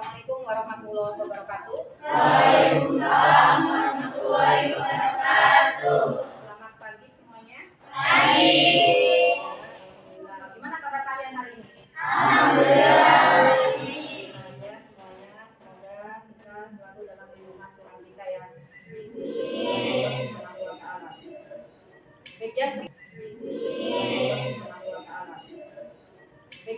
Assalamualaikum warahmatullahi wabarakatuh. Waalaikumsalam warahmatullahi wabarakatuh. Selamat pagi semuanya. Pagi. Alhamdulillah. Gimana kabar kalian hari ini? Alhamdulillah. Ya, semuanya semoga kita selalu dalam lindungan Tuhan kita ya. Baik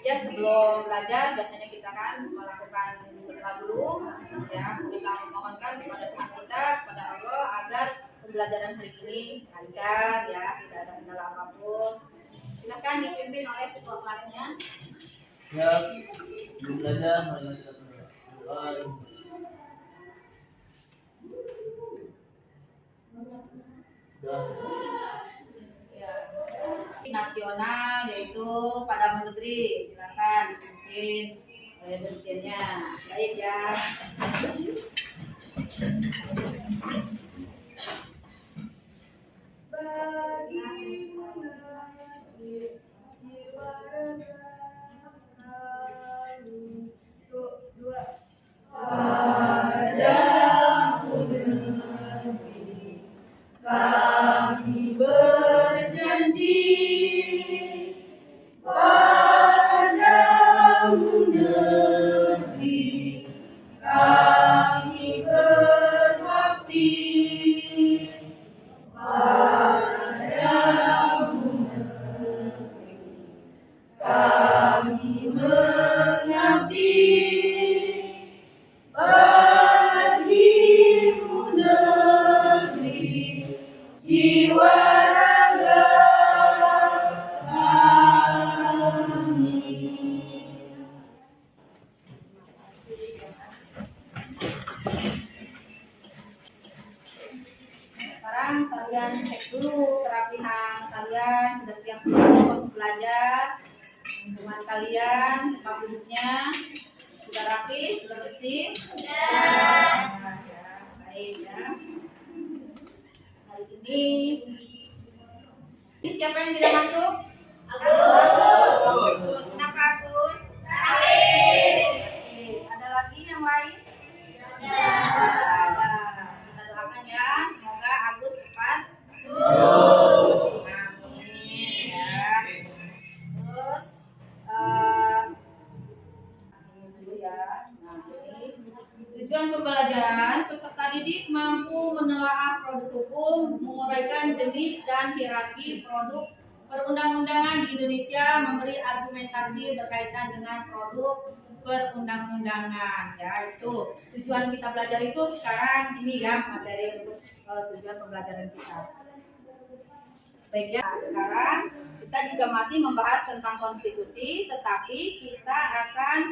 ya, sebelum belajar biasanya kita kan melakukan berdoa dulu ya, kita memohonkan kepada Tuhan kita, kepada Allah agar pembelajaran hari ini lancar ya, tidak ada kendala apapun. Silakan dipimpin oleh ketua kelasnya. Ya, sebelum belajar mari kita berdoa. Nasional yaitu pada negeri, silakan dipimpin oleh dirjennya. Baik ya. Kami berjanji padamu negeri, kami berbakti padamu negeri, kami mengabdi bagimu negeri, jiwa raga kami. Sekarang kalian cek dulu kerapihan kalian, sudah siap untuk belajar. Lingkungan kalian, tempat duduknya sudah rapi, sudah bersih. Ya, baik ya. Hari ini siapa yang tidak masuk? Agus. Kenapa Agus? Ada lagi yang lain? Ada. Kita doakan ya, semoga Agus cepat sembuh. Amin ya. Terus ini dulu ya. Nah, ini tujuan pembelajaran, peserta didik mampu menelaah produk hukum, menguraikan jenis dan hierarki produk perundang-undangan di Indonesia, memberi argumentasi berkaitan dengan produk perundang-undangan. Ya, itu tujuan kita belajar itu sekarang ini ya, materi untuk tujuan pembelajaran kita. Baik ya, sekarang kita juga masih membahas tentang konstitusi, tetapi kita akan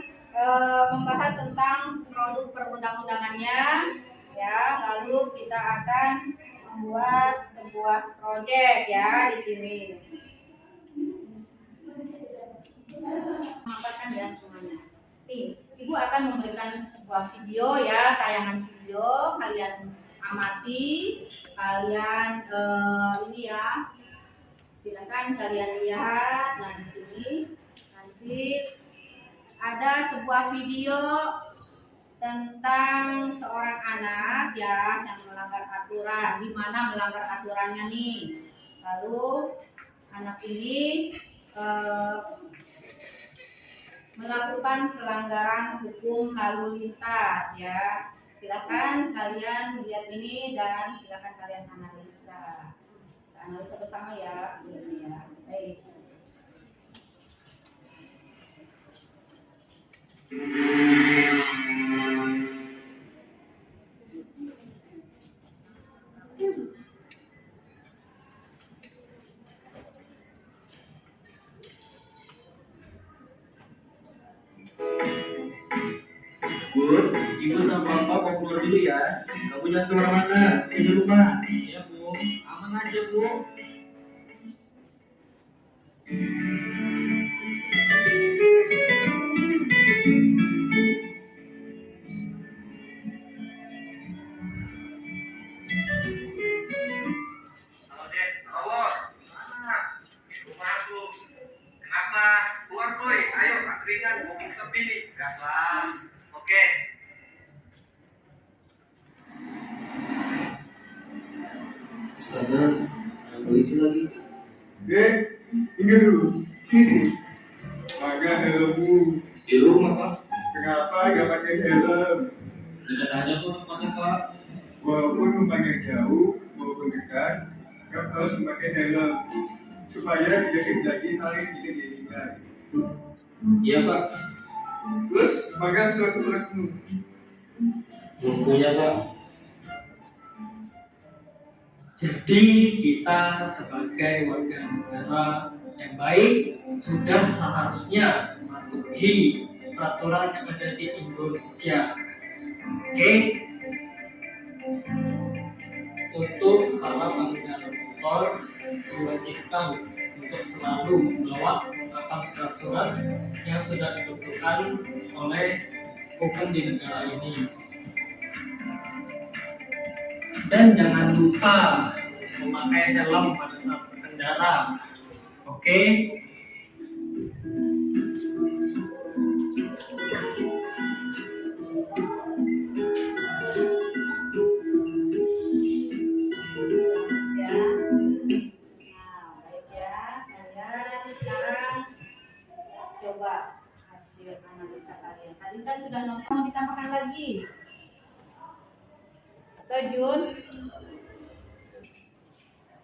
membahas tentang produk perundang-undangannya ya, lalu kita akan membuat sebuah proyek ya di sini. Mampatkan ya semuanya. Nih, Ibu akan memberikan sebuah video ya, tayangan video, kalian amati, kalian ini ya, silakan kalian lihat. Nah di sini nanti ada sebuah video tentang seorang anak ya yang melanggar aturan. Di mana melanggar aturannya nih? Lalu anak ini melakukan pelanggaran hukum lalu lintas ya. Silakan kalian lihat ini dan silakan kalian analisa. Kita analisa bersama ya ini ya. Baik. Bud, ibu sama bapak mau keluar dulu ya. Kamu jangan kemana-mana, di rumah. Iya bu, aman aja bu. Halo Dek, halo. Mana? Di rumah aku. Kenapa? Keluar boy, ayo angkringan, mumpung sepi nih. Gas lah. Oke. polisi lagi. Ini dulu. Sisi. Pakai helmmu. Di rumah Pak. Kenapa gak pakai helm? Dekat aja kok pakai Pak. Walaupun rumahnya jauh maupun dekat, kamu harus memakai helm supaya tidak terjadi hal yang tidak diinginkan. Iya Pak. Terus pegang suatu lagu. Bukunya Pak. Jadi kita sebagai warga negara yang baik sudah seharusnya mematuhi peraturan yang ada di Indonesia. Oke? Untuk para pengendara motor diwajibkan untuk selalu membawa surat-surat yang sudah ditentukan oleh hukum di negara ini. Dan jangan lupa memakai helm pada saat berkendara. Oke? Ya. Nah, baik ya. Kalian sekarang coba hasil analisa kalian. Tadi kan sudah nonton, mau ditambahkan lagi. Atau Jun?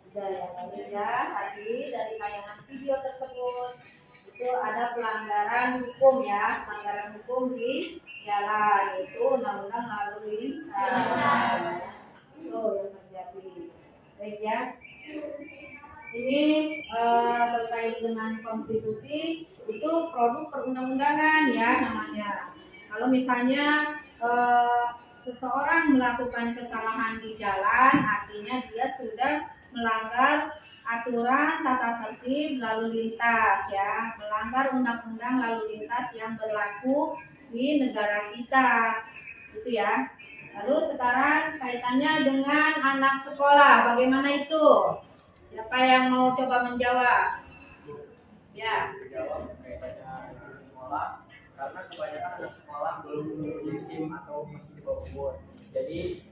Sudah ya, baik ya. Tadi dari tayangan video tersebut itu ada pelanggaran hukum ya, pelanggaran hukum di jalan, yaitu undang-undang lalu lintas. Itu yang terjadi. Baik ya. Ini terkait dengan konstitusi itu produk perundang-undangan ya namanya. Kalau misalnya seseorang melakukan kesalahan di jalan, artinya dia sudah melanggar aturan tata tertib lalu lintas ya, melanggar undang-undang lalu lintas yang berlaku di negara kita, gitu ya. Lalu sekarang kaitannya dengan anak sekolah, bagaimana itu? Siapa yang mau coba menjawab? Ya. Menjawab kaitannya dengan sekolah, karena kebanyakan anak sekolah belum mempunyai SIM atau masih di bawah umur. Jadi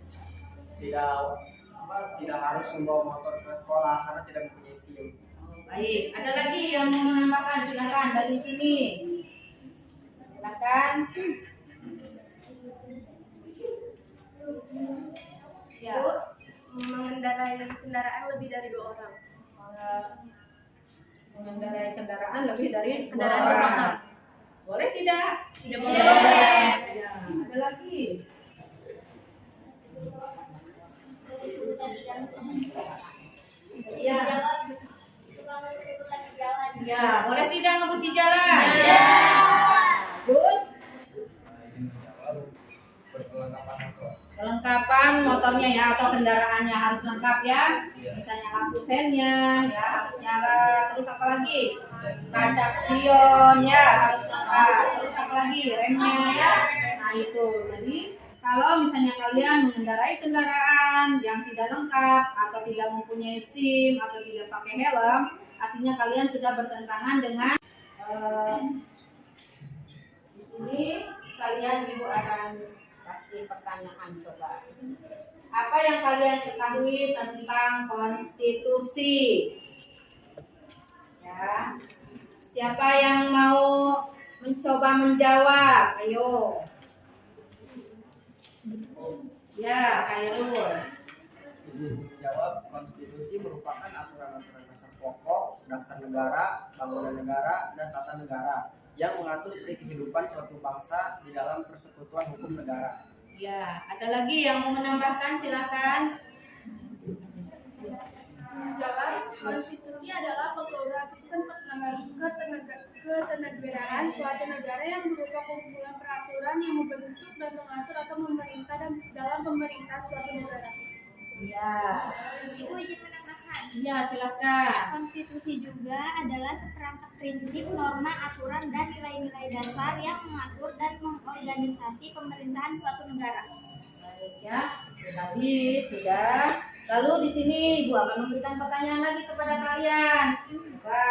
tidak harus membawa motor ke sekolah karena tidak mempunyai SIM. Baik, ada lagi yang mau menambahkan, silakan dari sini. Silakan. Ya. Mengendarai kendaraan lebih dari 2 orang. Mengendarai kendaraan lebih dari dua Kendaraan orang. bermotor. Boleh tidak? Tidak boleh. boleh. Ya, ada lagi. Ya. Ya, boleh tidak ngebut di jalan? Ya. Good. Kelengkapan motornya ya atau kendaraannya harus lengkap ya. Misalnya lampu sennya ya harus nyala. Terus apa lagi? Kaca spion ya harus lengkap. Terus apa lagi? Remnya ya. Nah itu. Jadi kalau misalnya kalian mengendarai kendaraan yang tidak lengkap atau tidak mempunyai SIM atau tidak pakai helm, artinya kalian sudah bertentangan dengan di sini kalian ibu akan kasih pertanyaan coba. Apa yang kalian ketahui tentang konstitusi? Ya. Siapa yang mau mencoba menjawab? Ayo. Ya, Khairul. Jawab, konstitusi merupakan aturan-aturan dasar pokok, dasar negara, bangunan negara, dan tata negara yang mengatur kehidupan suatu bangsa di dalam persekutuan hukum negara. Ya, ada lagi yang mau menambahkan, silakan. Menjawab, konstitusi adalah keseluruhan sistem ketenagaraan suatu negara yang berupa kumpulan peraturan yang membentuk dan mengatur atau memerintah dalam pemerintahan suatu negara. Ya. Ibu izin menambahkan. Ya, silakan. Konstitusi juga adalah seperangkat prinsip, norma, aturan, dan nilai-nilai dasar yang mengatur dan mengorganisasi pemerintahan suatu negara. Baik ya. Tadi sudah. Lalu di sini Ibu akan memberikan pertanyaan lagi kepada kalian. Coba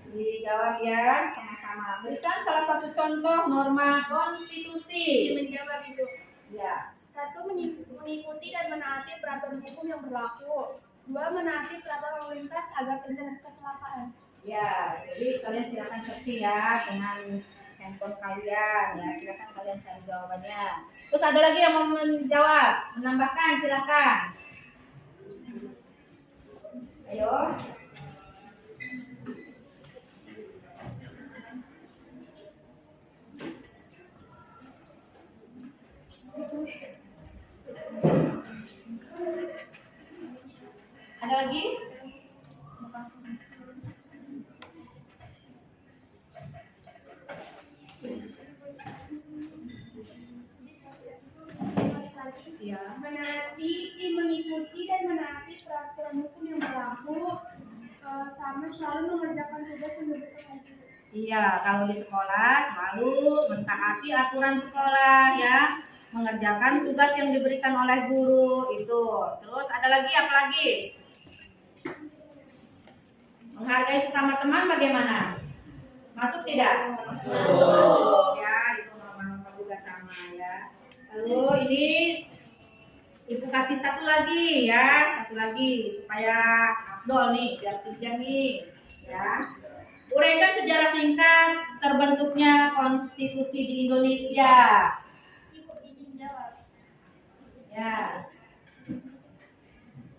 dijawab ya sama-sama. Berikan salah satu contoh norma konstitusi. Menjawab itu. Ya. 1. Mengikuti dan menaati peraturan hukum yang berlaku. 2. Menaati peraturan lalu lintas agar terhindar kecelakaan. Ya, jadi kalian silakan searching ya dengan handphone kalian ya. Silakan kalian cari jawabannya. Terus ada lagi yang mau menjawab, menambahkan, silakan. Ayo. Ada lagi? Ya. Menaati, mengikuti dan menaati peraturan hukum yang berlaku, sama selalu mengerjakan tugas yang diberikan. Iya, kalau di sekolah selalu mentaati aturan sekolah ya, mengerjakan tugas yang diberikan oleh guru itu. Terus ada lagi apa lagi? Menghargai sesama teman bagaimana? Masuk tidak? Masuk. Ya, itu norma-norma juga sama ya. Lalu ini Ibu kasih satu lagi ya, satu lagi supaya afdol nih, biar 3 nih ya. Uraikan sejarah singkat terbentuknya konstitusi di Indonesia. Ibu izin jawab. Ya.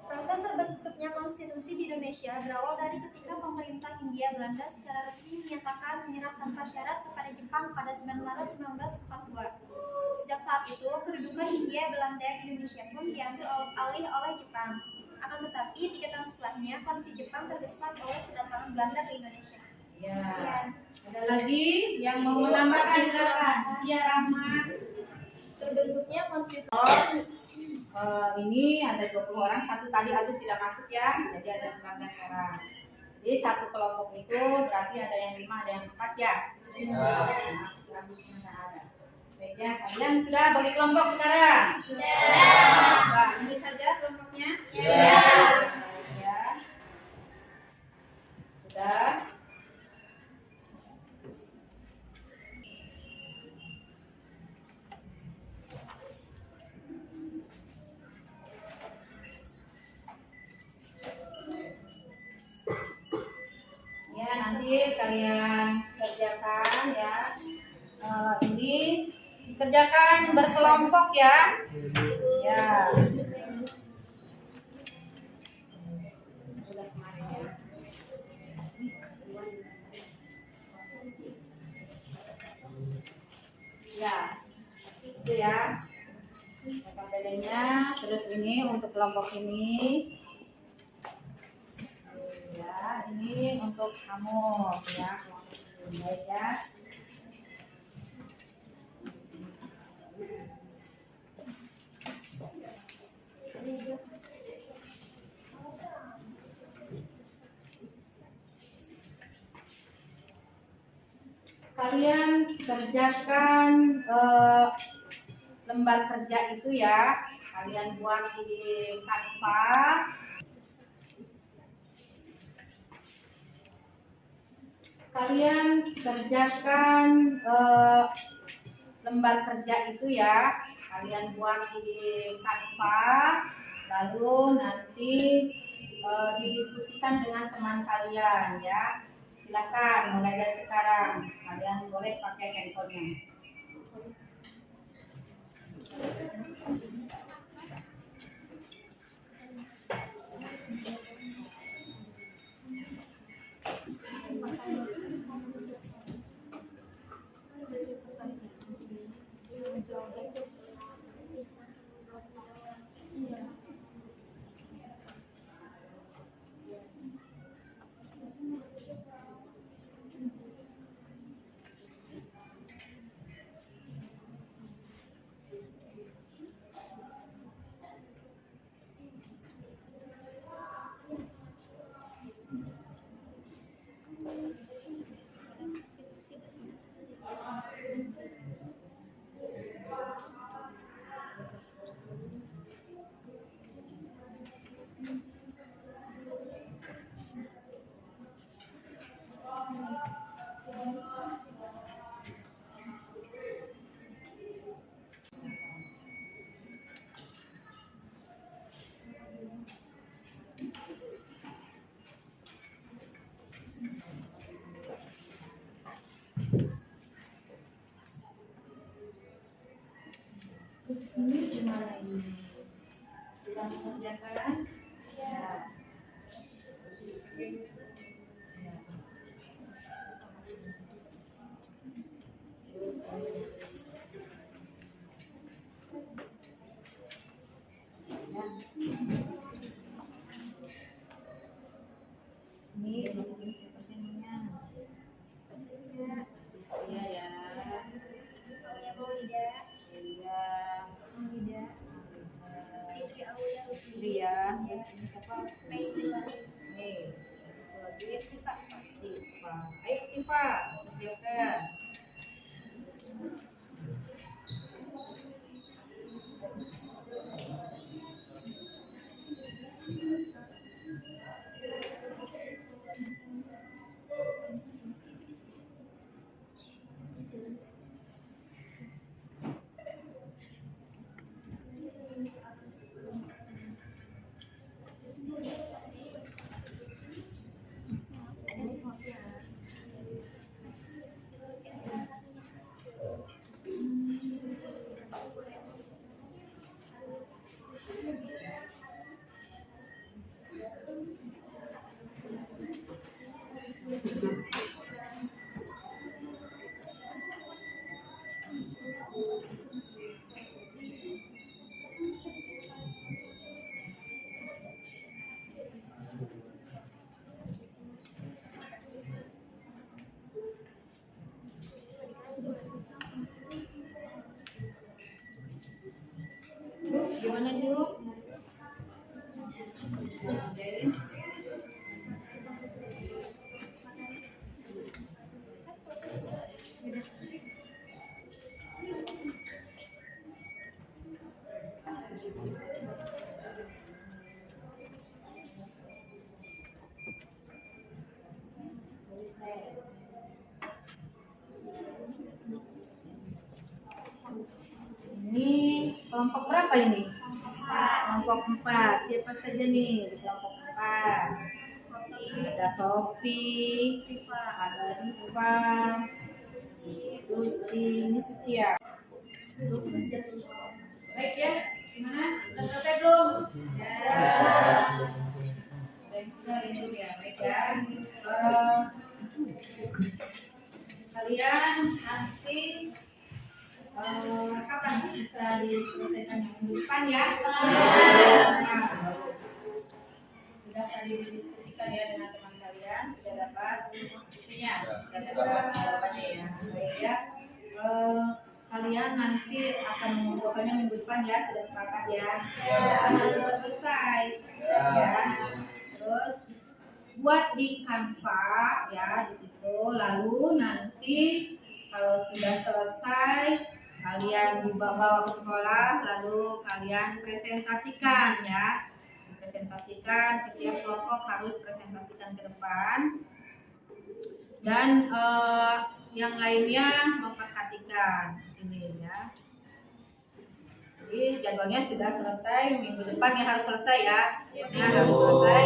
Proses terbentuknya konstitusi di Indonesia berawal dari ketika pemerintah Hindia Belanda secara resmi menyatakan menyerah tanpa syarat kepada Jepang pada 9 Maret 1942. Sejak saat itu, kedudukan Hindia Belanda di Indonesia pun diambil alih oleh Jepang. Akan tetapi, 3 tahun setelahnya, kondisi Jepang terdesak oleh kedatangan Belanda ke Indonesia. Ya. Sekian. Ada lagi yang mau menambahkan silakan. Iya, Rahma. Terbentuknya konstitusi. Ini ada 20 orang, satu tadi Agus tidak masuk ya, jadi ada 19 orang. Jadi satu kelompok itu berarti ada yang 5, ada yang 4 ya. Ada. Baik ya, kalian sudah bagi kelompok sekarang? Nah, ini saja kelompoknya? Ya. Sudah. Ya, nanti kalian kerjakan ya. Ini dikerjakan berkelompok ya. Ya. Sudah kemarin ya. Ya, itu ya. Apa bedanya? Terus ini untuk kelompok ini. Ya, ini untuk kamu ya, baik ya. Kalian kerjakan lembar kerja itu ya, kalian buat di Canva. Kalian kerjakan lembar kerja itu ya, kalian buat di Canva, lalu nanti didiskusikan dengan teman kalian ya. Silakan mulai dari sekarang, kalian boleh pakai handphonenya. gimana ini? Sudah mengerjakan? Ya. Ini seperti namanya. Iya ya. Aulia Maulida, Iya. Maulida, Fitri Aulia Rusli, Iya. Terus ini siapa? Mei Dulani, Nih. Satu lagi. Siva, Siva. Ayo Siva, kerjakan. Gimana Ju? Ini kelompok berapa ini? Kelompok 4. Siapa saja nih di kelompok 4? Ada Sophie, ada Rifa, Suci, ini Suci ya. Baik ya, gimana? Sudah selesai belum? Ya. Sudah itu ya, baik ya. Kalian nanti kapan bisa diselesaikan yang minggu depan ya? Nah, sudah tadi didiskusikan ya dengan teman kalian, sudah dapat buktinya, sudah dapat jawabannya ya. Baik ya. Kalian nanti akan mengumpulkannya minggu depan ya, sudah sepakat ya? Sudah selesai. Ya. Terus buat di Canva ya di situ. Lalu nanti kalau sudah selesai kalian dibawa ke sekolah, lalu kalian presentasikan ya. Presentasikan, setiap kelompok harus presentasikan ke depan. Dan yang lainnya memperhatikan di sini ya. Jadi jadwalnya sudah selesai, minggu depan ya harus selesai ya. Ya harus selesai,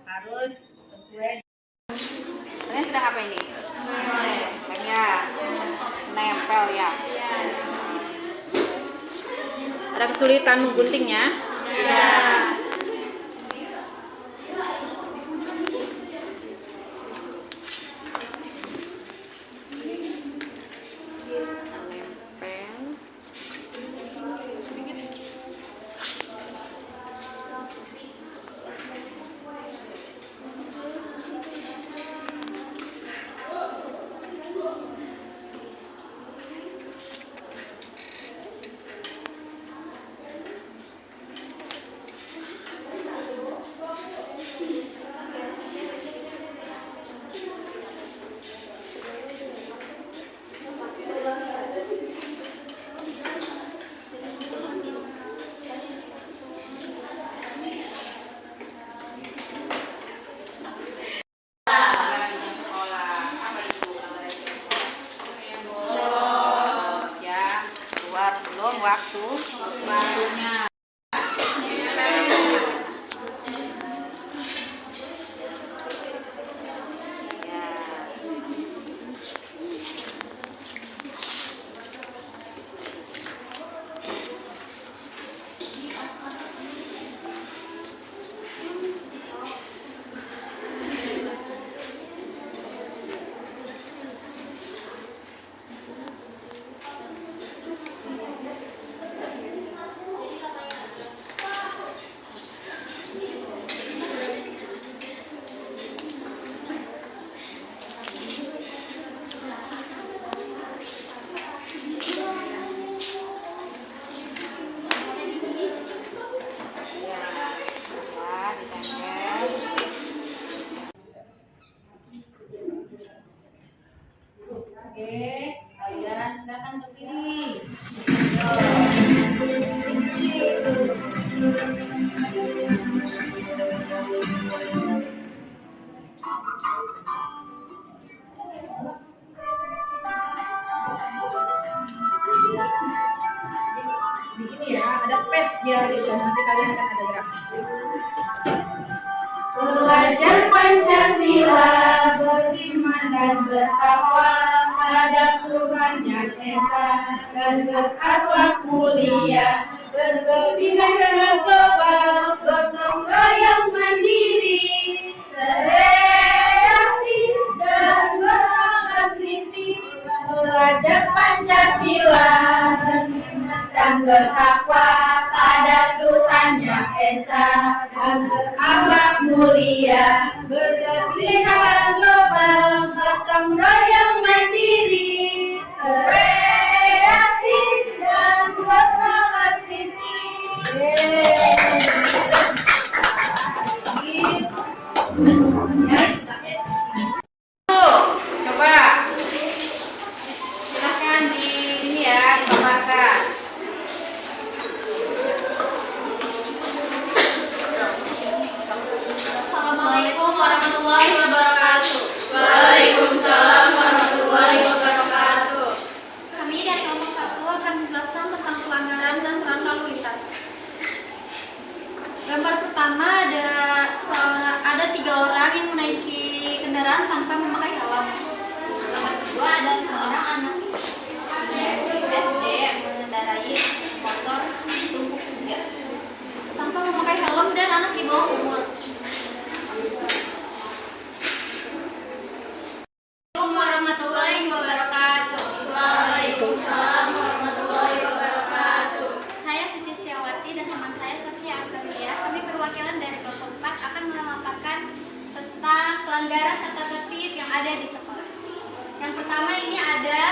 harus sesuai. Kalian sedang apa ini? Ya, nempel ya. Ada kesulitan mengguntingnya? Iya. Waktunya. Oke, kalian silakan berdiri. Begini ya, ada space biar itu nanti kalian akan ada gerak. Belajar Pancasila, beriman dan bertakwa pada Tuhan Yang Esa, dan berakhlak mulia, berkebijakan global, gotong royong mandiri, bereaksi dan berakhlak kritis. Belajar Pancasila, beriman dan bertakwa pada Tuhan Yang Esa, dan berakhlak mulia, berkebijakan global, gotong royong mandiri, bereaksi dan berakhlak kritis. Coba silahkan di ini ya, dipaparkan. Assalamualaikum warahmatullahi wabarakatuh. Waalaikumsalam warahmatullahi wabarakatuh. Kami dari kelompok 1 akan menjelaskan tentang pelanggaran dan peran lalu lintas. Gambar pertama ada 3 orang yang menaiki kendaraan tanpa memakai helm. Gambar kedua ada seorang anak SD yang mengendarai motor tumpuk 3 tanpa memakai helm dan anak di bawah umur. Assalamualaikum warahmatullahi wabarakatuh. Waalaikumsalam warahmatullahi wabarakatuh. Saya Suci Setiawati dan teman saya Sofia Askaria. Kami perwakilan dari kelompok 4 akan memaparkan tentang pelanggaran tata tertib yang ada di sekolah. Yang pertama ini ada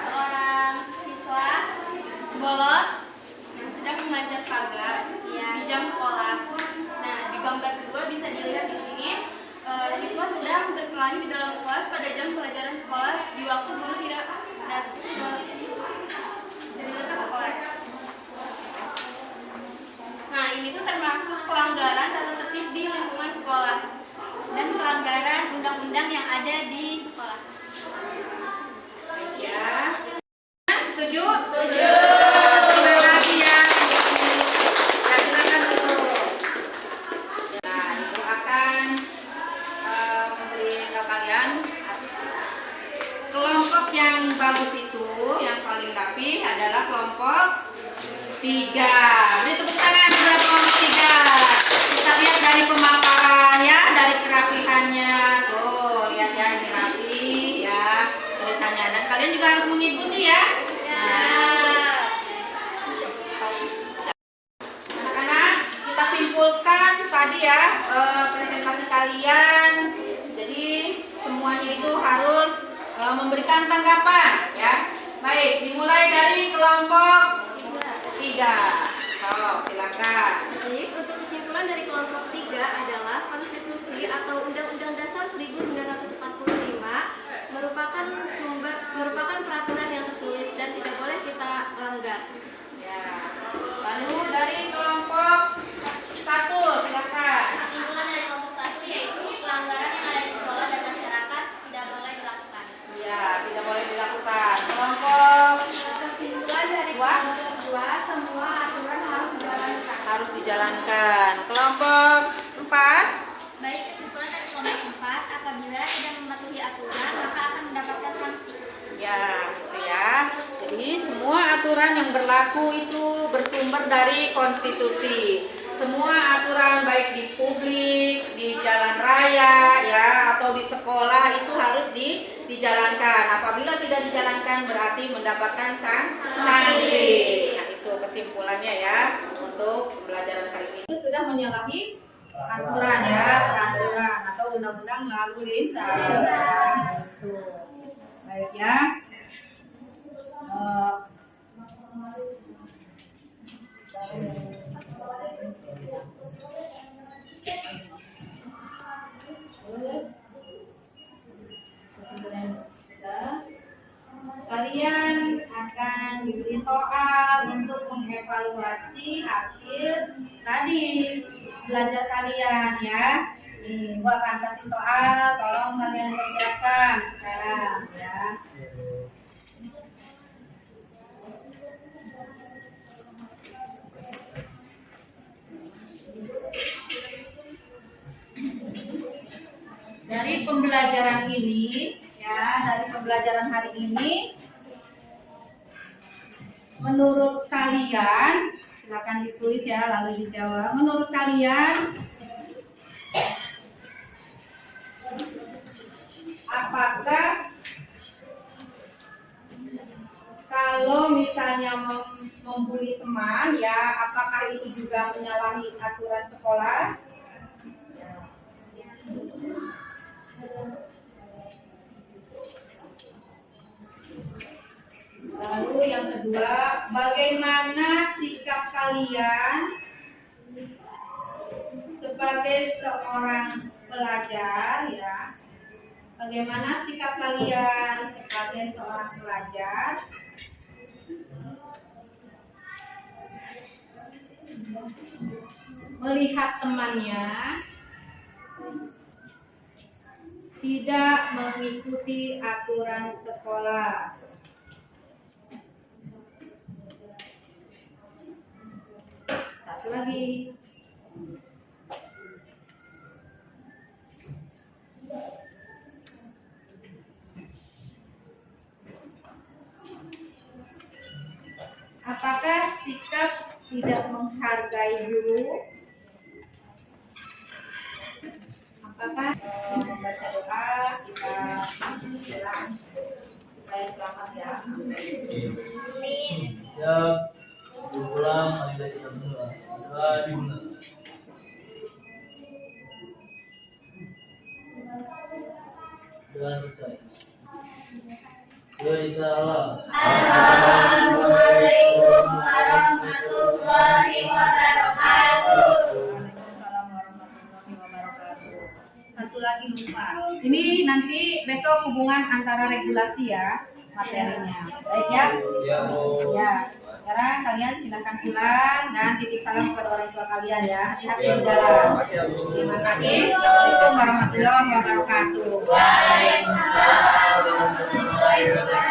seorang siswa bolos yang sedang memanjat pagar di jam sekolah. Nah, di gambar kedua bisa dilihat di sini siswa sedang berkelahi di dalam kelas pada jam pelajaran sekolah di waktu guru tidak datang ke kelas. Nah, ini tuh termasuk pelanggaran tata tertib di lingkungan sekolah dan pelanggaran undang-undang yang ada di sekolah. Ya. Setuju? Setuju. Terima kasih ya. Nah, silakan dulu. Nah, itu akan memberi ke kalian kelompok yang bagus itu, yang paling rapi adalah kelompok 3. Beri tepuk tangan buat kelompok 3. Kita lihat dari pemaparan ya, dari kerapihannya. Tuh, lihat ya, ini rapi ya tulisannya. Dan kalian juga harus mengikuti ya. Nah, anak-anak, kita simpulkan tadi ya presentasi kalian. Jadi semuanya itu harus memberikan tanggapan ya. Baik, dimulai dari kelompok 3. So, silakan. Baik, untuk kesimpulan dari kelompok 3 adalah konstitusi atau Undang-Undang Dasar 1945 merupakan peraturan yang tertulis dan tidak boleh kita langgar. Ya. Lalu dari kelompok 1, silakan. Kesimpulan dari kelompok 1 yaitu pelanggaran yang ada di sekolah dan masyarakat tidak boleh dilakukan. Ya, tidak boleh dilakukan. Kelompok Kesimpulan dari kelompok 2, semua aturan harus dijalankan. harus dijalankan. Kelompok 4. Baik, kesimpulan dari kelompok 4, apabila tidak mematuhi aturan maka akan mendapatkan sanksi. Ya, gitu ya. Jadi semua aturan yang berlaku itu bersumber dari konstitusi. Semua aturan baik di publik, di jalan raya, ya, atau di sekolah itu harus dijalankan. Apabila tidak dijalankan berarti mendapatkan sanksi. Nah, itu kesimpulannya ya untuk pembelajaran hari ini. Itu sudah menyalahi aturan ya, peraturan atau undang-undang lalu lintas. Itu. Baik ya. Terus kesimpulan kita dengan diberi soal untuk mengevaluasi hasil tadi belajar kalian ya. Nih, gua akan kasih soal, tolong kalian kerjakan sekarang ya. Dari pembelajaran ini ya, dari pembelajaran hari ini, menurut kalian, silakan ditulis ya lalu dijawab. Menurut kalian, apakah kalau misalnya membuli teman ya, apakah itu juga menyalahi aturan sekolah? Lalu yang kedua, bagaimana sikap kalian sebagai seorang pelajar ya? Bagaimana sikap kalian sebagai seorang pelajar melihat temannya tidak mengikuti aturan sekolah? Satu lagi. Apakah sikap tidak menghargai guru? Apakah membaca doa kita bilang supaya selamat ya? Siap. Ulang, mari kita mulai. Dimulai. Sudah selesai. Waalaikumsalam. Assalamualaikum warahmatullahi wabarakatuh. Satu lagi lupa. Ini nanti besok hubungan antara regulasi ya materinya. Baik ya? Ya, Bu. Ya. Sekarang kalian silakan pulang dan titip salam kepada orang tua kalian ya. Hati-hati di jalan. Terima kasih. Assalamualaikum warahmatullahi wabarakatuh. Waalaikumsalam warahmatullahi wabarakatuh.